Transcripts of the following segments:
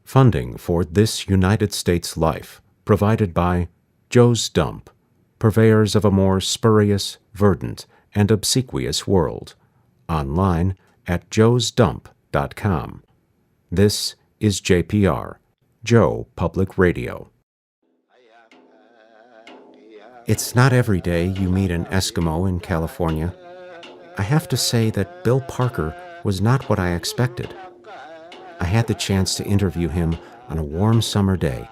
Funding for This United States Life provided by Joe's Dump, purveyors of a more spurious, verdant, and obsequious world. Online at joesdump.com. This is JPR, Joe Public Radio. It's not every day you meet an Eskimo in California. I have to say that Bill Parker was not what I expected. I had the chance to interview him on a warm summer day.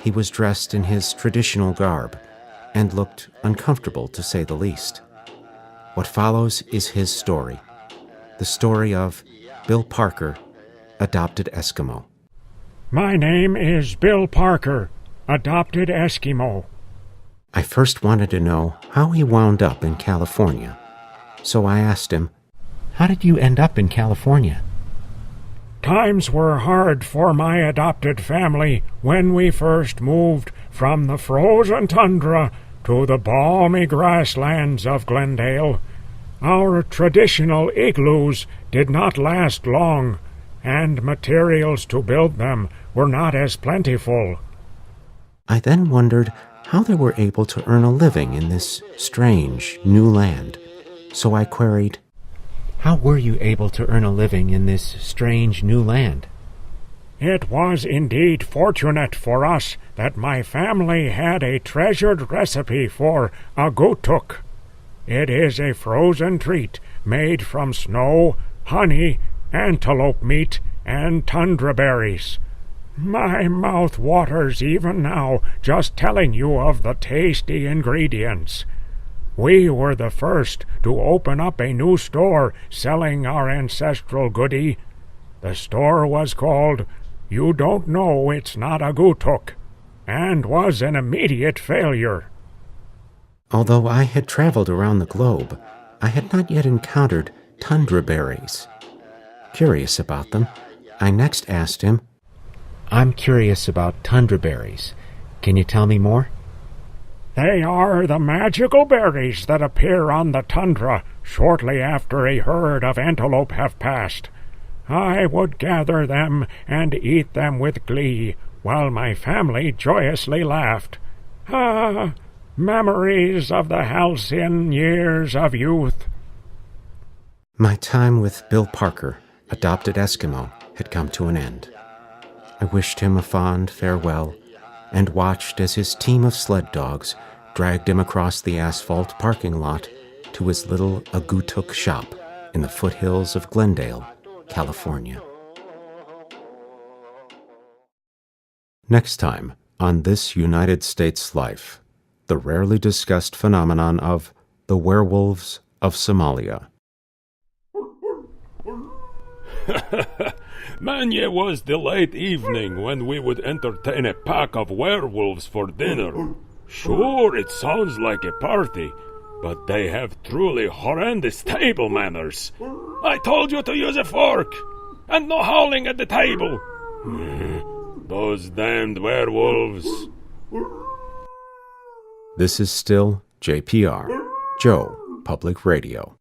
He was dressed in his traditional garb and looked uncomfortable, to say the least. What follows is his story, the story of Bill Parker, adopted Eskimo. My name is Bill Parker, adopted Eskimo. I first wanted to know how he wound up in California, so I asked him, "How did you end up in California?" Times were hard for my adopted family when we first moved from the frozen tundra to the balmy grasslands of Glendale. Our traditional igloos did not last long, and materials to build them were not as plentiful. I then wondered how they were able to earn a living in this strange new land, so I queried, "How were you able to earn a living in this strange new land?" It was indeed fortunate for us that my family had a treasured recipe for agutuk. It is a frozen treat made from snow, honey, antelope meat, and tundra berries. My mouth waters even now just telling you of the tasty ingredients. We were the first to open up a new store selling our ancestral goodie. The store was called You Don't Know It's Not Agutuk, and was an immediate failure. Although I had traveled around the globe, I had not yet encountered tundra berries. Curious about them, I next asked him, "I'm curious about tundra berries. Can you tell me more?" They are the magical berries that appear on the tundra shortly after a herd of antelope have passed. I would gather them and eat them with glee, while my family joyously laughed. Ah, memories of the halcyon years of youth. My time with Bill Parker, adopted Eskimo, had come to an end. I wished him a fond farewell and watched as his team of sled dogs dragged him across the asphalt parking lot to his little agutuk shop in the foothills of Glendale, California. Next time on This United States Life, the rarely discussed phenomenon of the werewolves of Somalia. Manya was the late evening when we would entertain a pack of werewolves for dinner. Sure, it sounds like a party, but they have truly horrendous table manners. I told you to use a fork, and no howling at the table. Those damned werewolves. This is still JPR, Joe Public Radio.